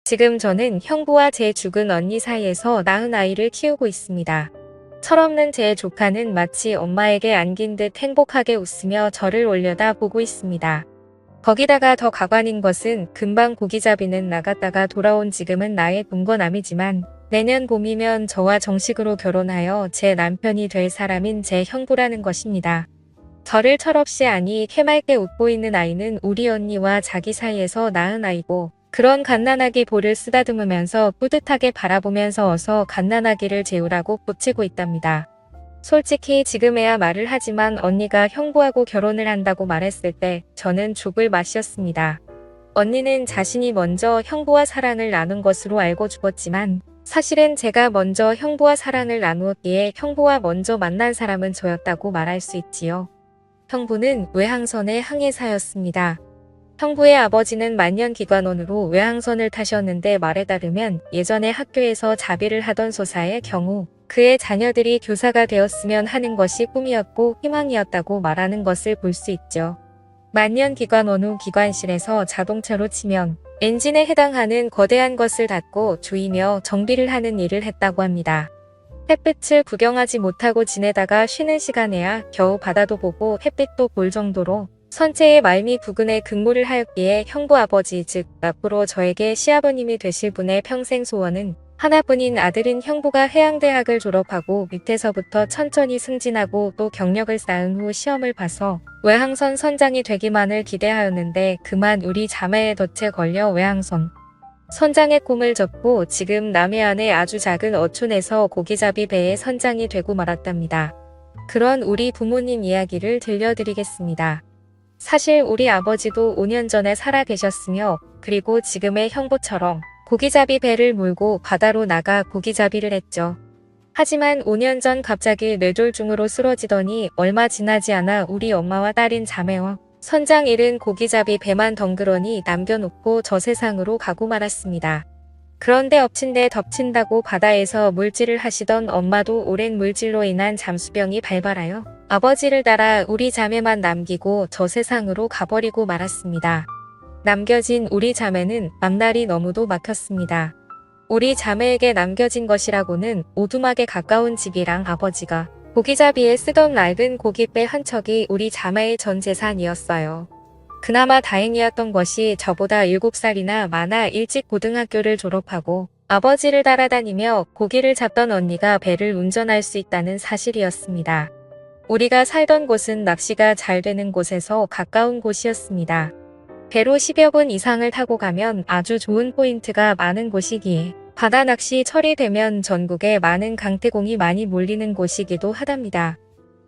지금 저는 형부와 제 죽은 언니 사이에서 낳은 아이를 키우고 있습니다. 철없는 제 조카는 마치 엄마에게 안긴 듯 행복하게 웃으며 저를 올려다 보고 있습니다. 거기다가 더 가관인 것은 금방 고기잡이는 나갔다가 돌아온 지금은 나의 동거남이지만 내년 봄이면 저와 정식으로 결혼하여 제 남편이 될 사람인 제 형부라는 것입니다. 저를 철없이 아니 해맑게 웃고 있는 아이는 우리 언니와 자기 사이에서 낳은 아이고 그런 갓난아기 볼을 쓰다듬으면서 뿌듯하게 바라보면서 어서 갓난아기를 재우라고 부치고 있답니다. 솔직히 지금에야 말을 하지만 언니가 형부하고 결혼을 한다고 말했을 때 저는 죽을 맛이었습니다. 언니는 자신이 먼저 형부와 사랑을 나눈 것으로 알고 죽었지만 사실은 제가 먼저 형부와 사랑을 나누었기에 형부와 먼저 만난 사람은 저였다고 말할 수 있지요. 형부는 외항선의 항해사였습니다. 형부의 아버지는 만년기관원으로 외항선을 타셨는데 말에 따르면 예전에 학교에서 자비를 하던 소사의 경우 그의 자녀들이 교사가 되었으면 하는 것이 꿈이었고 희망이었다고 말하는 것을 볼 수 있죠. 만년기관원 후 기관실에서 자동차로 치면 엔진에 해당하는 거대한 것을 닫고 조이며 정비를 하는 일을 했다고 합니다. 햇빛을 구경하지 못하고 지내다가 쉬는 시간에야 겨우 바다도 보고 햇빛도 볼 정도로 선체의 말미 부근에 근무를 하였기에 형부 아버지 즉 앞으로 저에게 시아버님이 되실 분의 평생 소원은 하나뿐인 아들인 형부가 해양대학을 졸업하고 밑에서부터 천천히 승진하고 또 경력을 쌓은 후 시험을 봐서 외항선 선장이 되기만을 기대하였는데 그만 우리 자매의 덫에 걸려 외항선 선장의 꿈을 접고 지금 남해안의 아주 작은 어촌에서 고기잡이 배의 선장이 되고 말았답니다. 그런 우리 부모님 이야기를 들려드리겠습니다. 사실 우리 아버지도 5년 전에 살아 계셨으며 그리고 지금의 형부처럼 고기잡이 배를 몰고 바다로 나가 고기잡이를 했죠. 하지만 5년 전 갑자기 뇌졸중으로 쓰러지더니 얼마 지나지 않아 우리 엄마와 딸인 자매와 선장 잃은 고기잡이 배만 덩그러니 남겨놓고 저 세상으로 가고 말았습니다. 그런데 엎친 데 덮친다고 바다에서 물질을 하시던 엄마도 오랜 물질로 인한 잠수병이 발발하여 아버지를 따라 우리 자매만 남기고 저 세상으로 가버리고 말았습니다. 남겨진 우리 자매는 앞날이 너무도 막혔습니다. 우리 자매에게 남겨진 것이라고는 오두막에 가까운 집이랑 아버지가 고기잡이에 쓰던 낡은 고깃배 한 척이 우리 자매의 전 재산이었어요. 그나마 다행이었던 것이 저보다 7살이나 많아 일찍 고등학교를 졸업하고 아버지를 따라다니며 고기를 잡던 언니가 배를 운전할 수 있다는 사실이었습니다. 우리가 살던 곳은 낚시가 잘 되는 곳에서 가까운 곳이었습니다. 배로 10여 분 이상을 타고 가면 아주 좋은 포인트가 많은 곳이기에 바다 낚시 철이 되면 전국에 많은 강태공이 많이 몰리는 곳이기도 하답니다.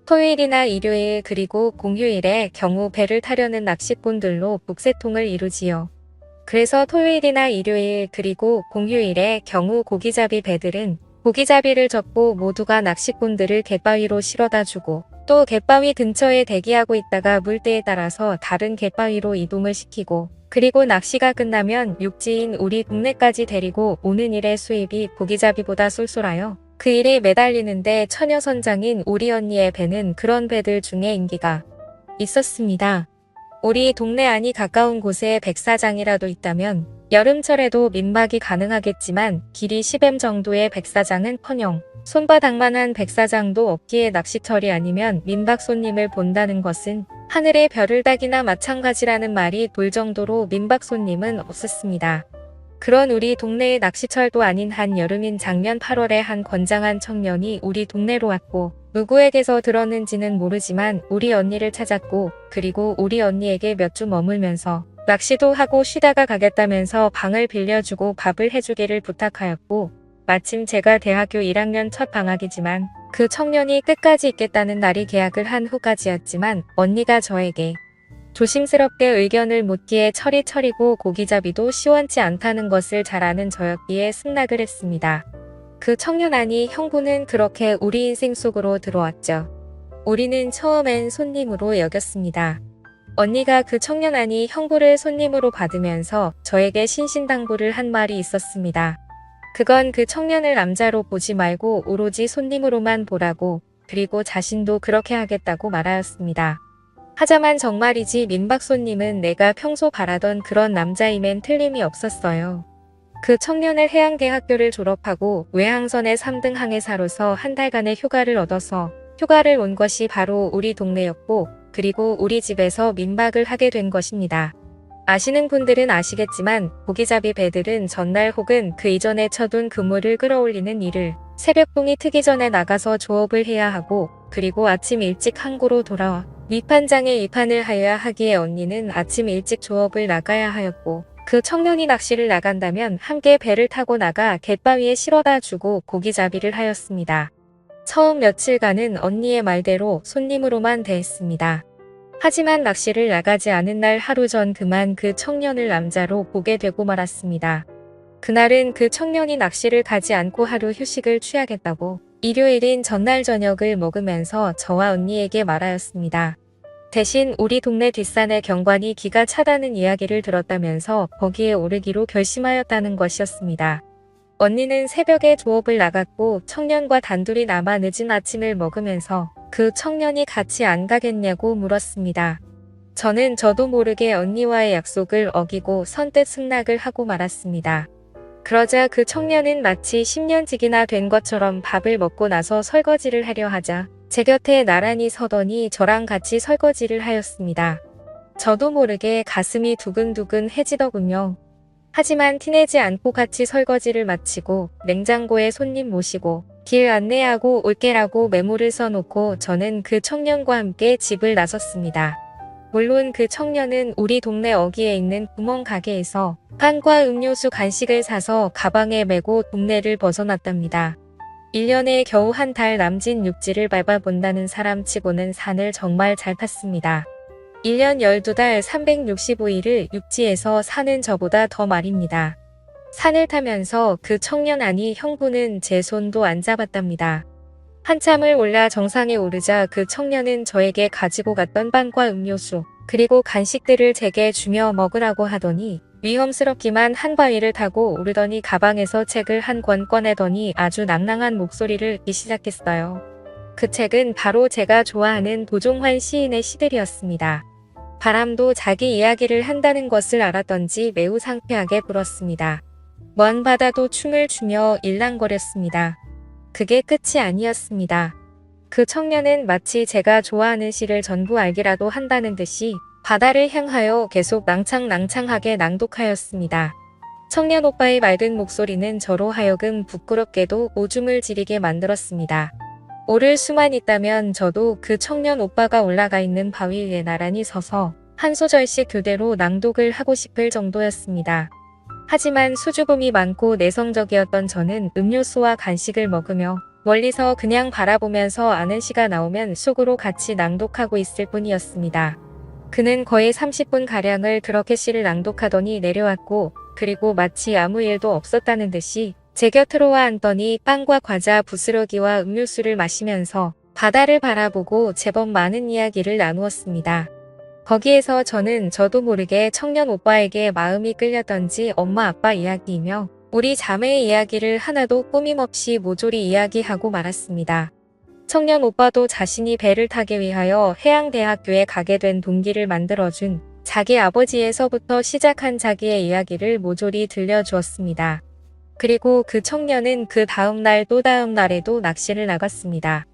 토요일이나 일요일 그리고 공휴일의 경우 배를 타려는 낚시꾼들로 북새통을 이루지요. 그래서 토요일이나 일요일 그리고 공휴일의 경우 고기잡이 배들은 고기잡이를 접고 모두가 낚시꾼들을 갯바위로 실어다 주고 또 갯바위 근처에 대기하고 있다가 물때에 따라서 다른 갯바위로 이동을 시키고 그리고 낚시가 끝나면 육지인 우리 동네까지 데리고 오는 일의 수입이 고기잡이보다 쏠쏠하여 그 일에 매달리는데 처녀선장인 우리 언니의 배는 그런 배들 중에 인기가 있었습니다. 우리 동네 안이 가까운 곳에 백사장이라도 있다면 여름철에도 민박이 가능하겠지만 길이 10m 정도의 백사장은커녕 손바닥만한 백사장도 없기에 낚시철이 아니면 민박 손님을 본다는 것은 하늘의 별을 따기나 마찬가지라는 말이 돌 정도로 민박 손님은 없었습니다. 그런 우리 동네의 낚시철도 아닌 한여름인 작년 8월에 한 건장한 청년이 우리 동네로 왔고 누구에게서 들었는지는 모르지만 우리 언니를 찾았고 그리고 우리 언니에게 몇 주 머물면서 낚시도 하고 쉬다가 가겠다면서 방을 빌려주고 밥을 해주기를 부탁하였고 마침 제가 대학교 1학년 첫 방학이지만 그 청년이 끝까지 있겠다는 날이 계약을 한 후까지였지만 언니가 저에게 조심스럽게 의견을 묻기에 철이 철이고 고기잡이도 시원치 않다는 것을 잘 아는 저였기에 승낙을 했습니다. 그 청년 아니 형부는 그렇게 우리 인생 속으로 들어왔죠. 우리는 처음엔 손님으로 여겼습니다. 언니가 그 청년 아니 형부를 손님으로 받으면서 저에게 신신당부를 한 말이 있었습니다. 그건 그 청년을 남자로 보지 말고 오로지 손님으로만 보라고 그리고 자신도 그렇게 하겠다고 말하였습니다. 하자만 정말이지 민박 손님은 내가 평소 바라던 그런 남자임엔 틀림이 없었어요. 그 청년을 해양대학교를 졸업하고 외항선의 3등 항해사로서 한 달간의 휴가를 얻어서 휴가를 온 것이 바로 우리 동네였고, 그리고 우리 집에서 민박을 하게 된 것입니다. 아시는 분들은 아시겠지만 고기잡이 배들은 전날 혹은 그 이전에 쳐둔 그물을 끌어올리는 일을 새벽동이 트기 전에 나가서 조업을 해야 하고, 그리고 아침 일찍 항구로 돌아와 위판장에 입판을 하여야 하기에 언니는 아침 일찍 조업을 나가야 하였고, 그 청년이 낚시를 나간다면 함께 배를 타고 나가 갯바위에 실어다 주고 고기잡이를 하였습니다. 처음 며칠간은 언니의 말대로 손님으로만 대했습니다. 하지만 낚시를 나가지 않은 날 하루 전 그만 그 청년을 남자로 보게 되고 말았습니다. 그날은 그 청년이 낚시를 가지 않고 하루 휴식을 취하겠다고 일요일인 전날 저녁을 먹으면서 저와 언니에게 말하였습니다. 대신 우리 동네 뒷산의 경관이 기가 차다는 이야기를 들었다면서 거기에 오르기로 결심하였다는 것이었습니다. 언니는 새벽에 조업을 나갔고 청년과 단둘이 남아 늦은 아침을 먹으면서 그 청년이 같이 안 가겠냐고 물었습니다. 저는 저도 모르게 언니와의 약속을 어기고 선뜻 승낙을 하고 말았습니다. 그러자 그 청년은 마치 10년직이나 된 것처럼 밥을 먹고 나서 설거지를 하려 하자 제 곁에 나란히 서더니 저랑 같이 설거지를 하였습니다. 저도 모르게 가슴이 두근두근 해지더군요. 하지만 티내지 않고 같이 설거지를 마치고 냉장고에 손님 모시고 길 안내하고 올게라고 메모를 써놓고 저는 그 청년과 함께 집을 나섰습니다. 물론 그 청년은 우리 동네 어귀에 있는 구멍 가게에서 빵과 음료수 간식을 사서 가방에 메고 동네를 벗어났답니다. 1년에 겨우 한 달 남짓 육지를 밟아본다는 사람치고는 산을 정말 잘 탔습니다. 1년 12달 365일을 육지에서 사는 저보다 더 말입니다. 산을 타면서 그 청년 아니 형부는 제 손도 안 잡았답니다. 한참을 올라 정상에 오르자 그 청년은 저에게 가지고 갔던 빵과 음료수 그리고 간식들을 제게 주며 먹으라고 하더니 위험스럽기만 한 바위를 타고 오르더니 가방에서 책을 한 권 꺼내더니 아주 낭낭한 목소리를 읽기 시작했어요. 그 책은 바로 제가 좋아하는 도종환 시인의 시들이었습니다. 바람도 자기 이야기를 한다는 것을 알았던지 매우 상쾌하게 불었습니다. 먼 바다도 춤을 추며 일랑거렸습니다. 그게 끝이 아니었습니다. 그 청년은 마치 제가 좋아하는 시를 전부 알기라도 한다는 듯이 바다를 향하여 계속 낭창낭창하게 낭독하였습니다. 청년 오빠의 맑은 목소리는 저로 하여금 부끄럽게도 오줌을 지리게 만들었습니다. 오를 수만 있다면 저도 그 청년 오빠가 올라가 있는 바위 위에 나란히 서서 한 소절씩 교대로 낭독을 하고 싶을 정도였습니다. 하지만 수줍음이 많고 내성적이었던 저는 음료수와 간식을 먹으며 멀리서 그냥 바라보면서 아는 시가 나오면 속으로 같이 낭독하고 있을 뿐이었습니다. 그는 거의 30분가량을 그렇게 시를 낭독하더니 내려왔고, 그리고 마치 아무 일도 없었다는 듯이 제 곁으로 와 앉더니 빵과 과자, 부스러기와 음료수를 마시면서 바다를 바라보고 제법 많은 이야기를 나누었습니다. 거기에서 저는 저도 모르게 청년 오빠에게 마음이 끌렸던지 엄마 아빠 이야기이며 우리 자매의 이야기를 하나도 꾸밈없이 모조리 이야기하고 말았습니다. 청년 오빠도 자신이 배를 타기 위하여 해양대학교에 가게 된 동기를 만들어준 자기 아버지에서부터 시작한 자기의 이야기를 모조리 들려주었습니다. 그리고 그 청년은 그 다음 날 또 다음 날에도 낚시를 나갔습니다.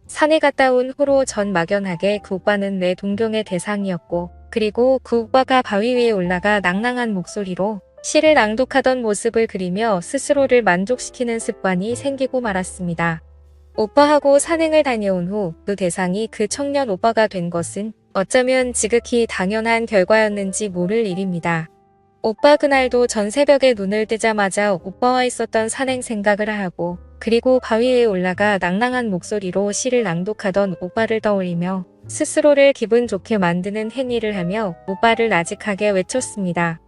산에 갔다 온 후로 전 막연하게 그 오빠는 내 동경의 대상이었고, 그리고 그 오빠가 바위 위에 올라가 낭낭한 목소리로 시를 낭독하던 모습을 그리며 스스로를 만족시키는 습관이 생기고 말았습니다. 오빠하고 산행을 다녀온 후 그 대상이 그 청년 오빠가 된 것은 어쩌면 지극히 당연한 결과였는지 모를 일입니다. 오빠 그날도 전 새벽에 눈을 뜨자마자 오빠와 있었던 산행 생각을 하고, 그리고 바위에 올라가 낭낭한 목소리로 시를 낭독하던 오빠를 떠올리며 스스로를 기분 좋게 만드는 행위를 하며 오빠를 나직하게 외쳤습니다.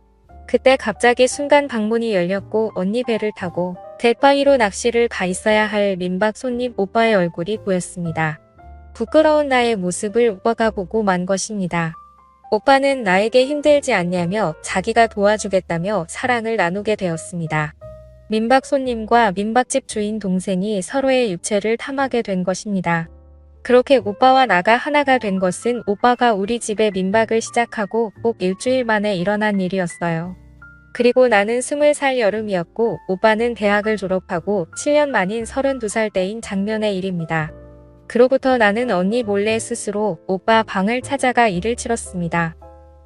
그때 갑자기 순간 방문이 열렸고 언니 배를 타고 갯바위로 낚시를 가 있어야 할 민박 손님 오빠의 얼굴이 보였습니다. 부끄러운 나의 모습을 오빠가 보고 만 것입니다. 오빠는 나에게 힘들지 않냐며 자기가 도와주겠다며 사랑을 나누게 되었습니다. 민박 손님과 민박집 주인 동생이 서로의 육체를 탐하게 된 것입니다. 그렇게 오빠와 나가 하나가 된 것은 오빠가 우리 집에 민박을 시작하고 꼭 일주일 만에 일어난 일이었어요. 그리고 나는 20살 여름이었고 오빠는 대학을 졸업하고 7년 만인 32살 때인 작년의 일입니다. 그로부터 나는 언니 몰래 스스로 오빠 방을 찾아가 일을 치렀습니다.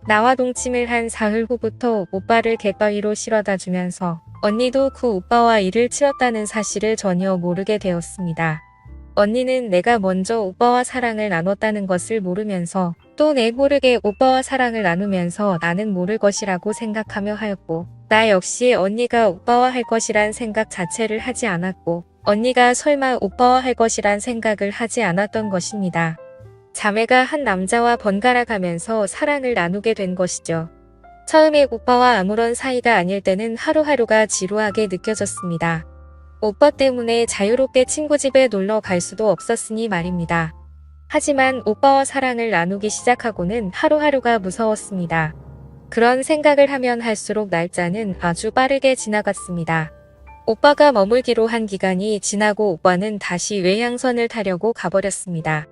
나와 동침을 한 사흘 후부터 오빠를 갯바위로 실어다 주면서 언니도 그 오빠와 일을 치렀다는 사실을 전혀 모르게 되었습니다. 언니는 내가 먼저 오빠와 사랑을 나눴다는 것을 모르면서 또 내 모르게 오빠와 사랑을 나누면서 나는 모를 것이라고 생각하며 하였고, 나 역시 언니가 오빠와 할 것이란 생각 자체를 하지 않았고, 언니가 설마 오빠와 할 것이란 생각을 하지 않았던 것입니다. 자매가 한 남자와 번갈아 가면서 사랑을 나누게 된 것이죠. 처음에 오빠와 아무런 사이가 아닐 때는 하루하루가 지루하게 느껴졌습니다. 오빠 때문에 자유롭게 친구 집에 놀러 갈 수도 없었으니 말입니다. 하지만 오빠와 사랑을 나누기 시작하고는 하루하루가 무서웠습니다. 그런 생각을 하면 할수록 날짜는 아주 빠르게 지나갔습니다. 오빠가 머물기로 한 기간이 지나고 오빠는 다시 외향선을 타려고 가버렸습니다.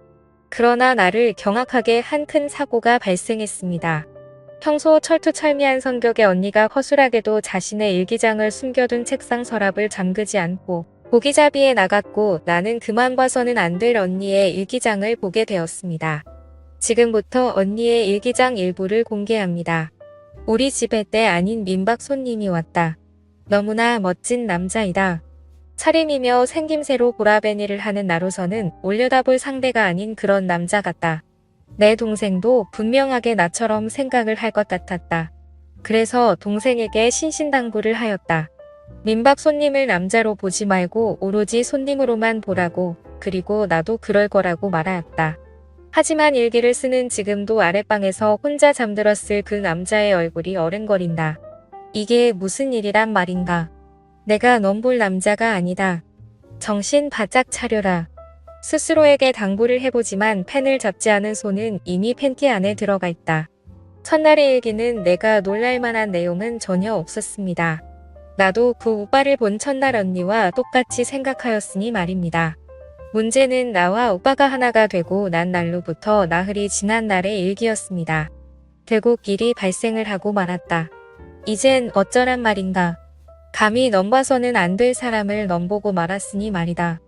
그러나 나를 경악하게 한 큰 사고가 발생했습니다. 평소 철두철미한 성격의 언니가 허술하게도 자신의 일기장을 숨겨둔 책상 서랍을 잠그지 않고 고기잡이에 나갔고, 나는 그만 봐서는 안 될 언니의 일기장을 보게 되었습니다. 지금부터 언니의 일기장 일부를 공개합니다. 우리 집에 때 아닌 민박 손님이 왔다. 너무나 멋진 남자이다. 차림이며 생김새로 보라베니를 하는 나로서는 올려다볼 상대가 아닌 그런 남자 같다. 내 동생도 분명하게 나처럼 생각을 할 것 같았다. 그래서 동생에게 신신당부를 하였다. 민박 손님을 남자로 보지 말고 오로지 손님으로만 보라고, 그리고 나도 그럴 거라고 말하였다. 하지만 일기를 쓰는 지금도 아랫방에서 혼자 잠들었을 그 남자의 얼굴이 어른거린다. 이게 무슨 일이란 말인가. 내가 넌 볼 남자가 아니다. 정신 바짝 차려라. 스스로에게 당부를 해보지만 펜을 잡지 않은 손은 이미 펜티 안에 들어가 있다. 첫날의 일기는 내가 놀랄만한 내용은 전혀 없었습니다. 나도 그 오빠를 본 첫날 언니와 똑같이 생각하였으니 말입니다. 문제는 나와 오빠가 하나가 되고 난 날로부터 나흘이 지난 날의 일기였습니다. 결국 일이 발생을 하고 말았다. 이젠 어쩌란 말인가. 감히 넘봐서는 안 될 사람을 넘보고 말았으니 말이다.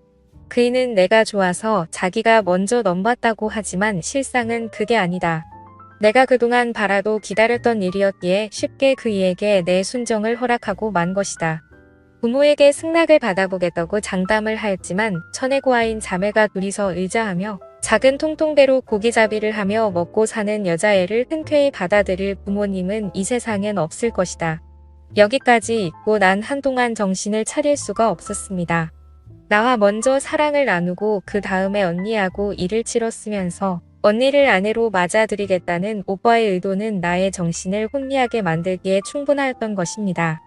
그이는 내가 좋아서 자기가 먼저 넘봤다고 하지만 실상은 그게 아니다. 내가 그동안 바라도 기다렸던 일이었기에 쉽게 그이에게 내 순정을 허락하고 만 것이다. 부모에게 승낙을 받아보겠다고 장담을 하였지만 천혜고아인 자매가 둘이서 의자하며 작은 통통배로 고기잡이를 하며 먹고 사는 여자애를 흔쾌히 받아들일 부모님은 이 세상엔 없을 것이다. 여기까지 있고 난 한동안 정신을 차릴 수가 없었습니다. 나와 먼저 사랑을 나누고 그 다음에 언니하고 일을 치렀으면서 언니를 아내로 맞아들이겠다는 오빠의 의도는 나의 정신을 혼미하게 만들기에 충분하였던 것입니다.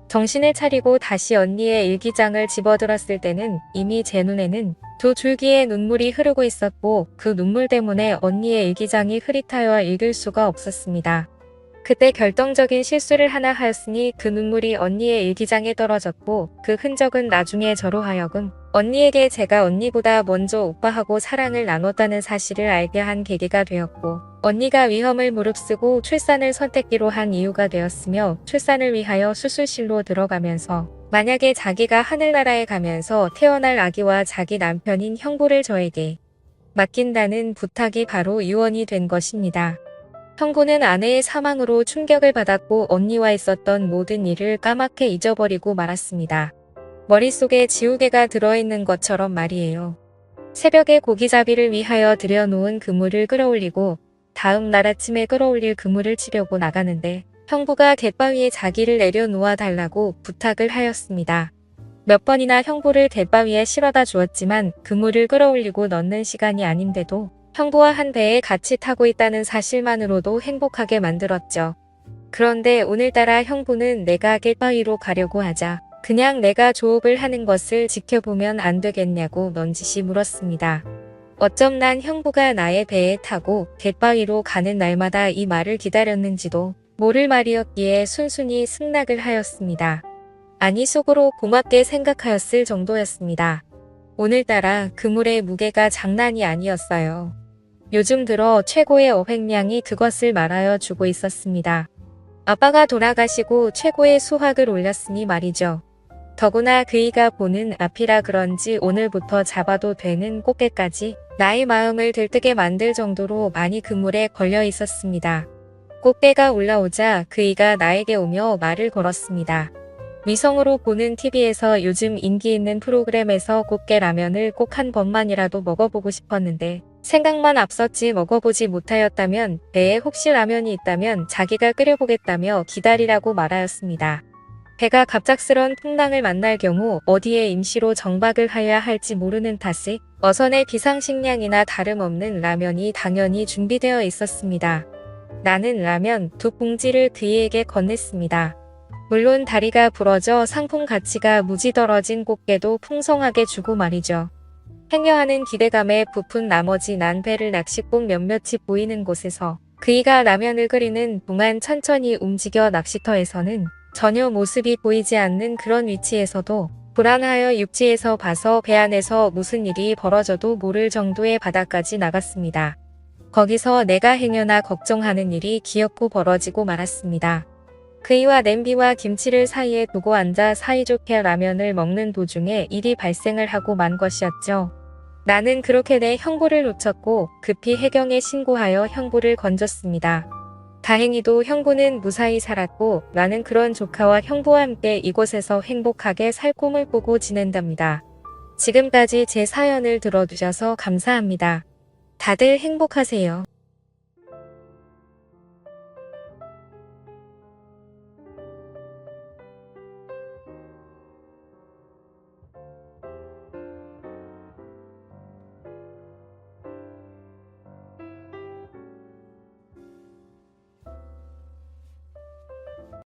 정신을 차리고 다시 언니의 일기장을 집어들었을 때는 이미 제 눈에는 두 줄기의 눈물이 흐르고 있었고, 그 눈물 때문에 언니의 일기장이 흐릿하여 읽을 수가 없었습니다. 그때 결정적인 실수를 하나 하였으니 그 눈물이 언니의 일기장에 떨어졌고, 그 흔적은 나중에 저로 하여금 언니에게 제가 언니보다 먼저 오빠하고 사랑을 나눴다는 사실을 알게 한 계기가 되었고, 언니가 위험을 무릅쓰고 출산을 선택기로 한 이유가 되었으며, 출산을 위하여 수술실로 들어가면서 만약에 자기가 하늘나라에 가면서 태어날 아기와 자기 남편인 형부를 저에게 맡긴다는 부탁이 바로 유언이 된 것입니다. 형부는 아내의 사망으로 충격을 받았고 언니와 있었던 모든 일을 까맣게 잊어버리고 말았습니다. 머릿속에 지우개가 들어있는 것처럼 말이에요. 새벽에 고기잡이를 위하여 들여놓은 그물을 끌어올리고 다음 날 아침에 끌어올릴 그물을 치려고 나가는데 형부가 갯바위에 자기를 내려놓아 달라고 부탁을 하였습니다. 몇 번이나 형부를 갯바위에 실어다 주었지만 그물을 끌어올리고 넣는 시간이 아닌데도 형부와 한 배에 같이 타고 있다는 사실만으로도 행복하게 만들었죠. 그런데 오늘따라 형부는 내가 갯바위로 가려고 하자 그냥 내가 조업을 하는 것을 지켜보면 안 되겠냐고 넌지시 물었습니다. 어쩜 난 형부가 나의 배에 타고 갯바위로 가는 날마다 이 말을 기다렸는지도 모를 말이었기에 순순히 승낙을 하였습니다. 아니 속으로 고맙게 생각하였을 정도였습니다. 오늘따라 그물의 무게가 장난이 아니었어요. 요즘 들어 최고의 어획량이 그것을 말하여 주고 있었습니다. 아빠가 돌아가시고 최고의 수확을 올렸으니 말이죠. 더구나 그이가 보는 앞이라 그런지 오늘부터 잡아도 되는 꽃게까지 나의 마음을 들뜨게 만들 정도로 많이 그물에 걸려 있었습니다. 꽃게가 올라오자 그이가 나에게 오며 말을 걸었습니다. 위성으로 보는 TV에서 요즘 인기 있는 프로그램에서 꽃게 라면을 꼭 한 번만이라도 먹어보고 싶었는데 생각만 앞섰지 먹어보지 못하였다면 배에 혹시 라면이 있다면 자기가 끓여보겠다며 기다리라고 말하였습니다. 배가 갑작스런 풍랑을 만날 경우 어디에 임시로 정박을 하여야 할지 모르는 탓에 어선의 비상식량이나 다름없는 라면이 당연히 준비되어 있었습니다. 나는 라면 2봉지를 그이에게 건넸습니다. 물론 다리가 부러져 상품 가치가 무지 떨어진 꽃게도 풍성하게 주고 말이죠. 행여하는 기대감에 부푼 나머지 난 배를 낚싯꽃 몇몇이 보이는 곳에서 그이가 라면을 끓이는 동안 천천히 움직여 낚시터에서는 전혀 모습이 보이지 않는 그런 위치에서도 불안하여 육지에서 봐서 배 안에서 무슨 일이 벌어져도 모를 정도의 바다까지 나갔습니다. 거기서 내가 행여나 걱정하는 일이 기어코 벌어지고 말았습니다. 그이와 냄비와 김치를 사이에 두고 앉아 사이좋게 라면을 먹는 도중에 일이 발생을 하고 만 것이었죠. 나는 그렇게 내 형부를 놓쳤고 급히 해경에 신고하여 형부를 건졌습니다. 다행히도 형부는 무사히 살았고 나는 그런 조카와 형부와 함께 이곳에서 행복하게 살 꿈을 꾸고 지낸답니다. 지금까지 제 사연을 들어주셔서 감사합니다. 다들 행복하세요.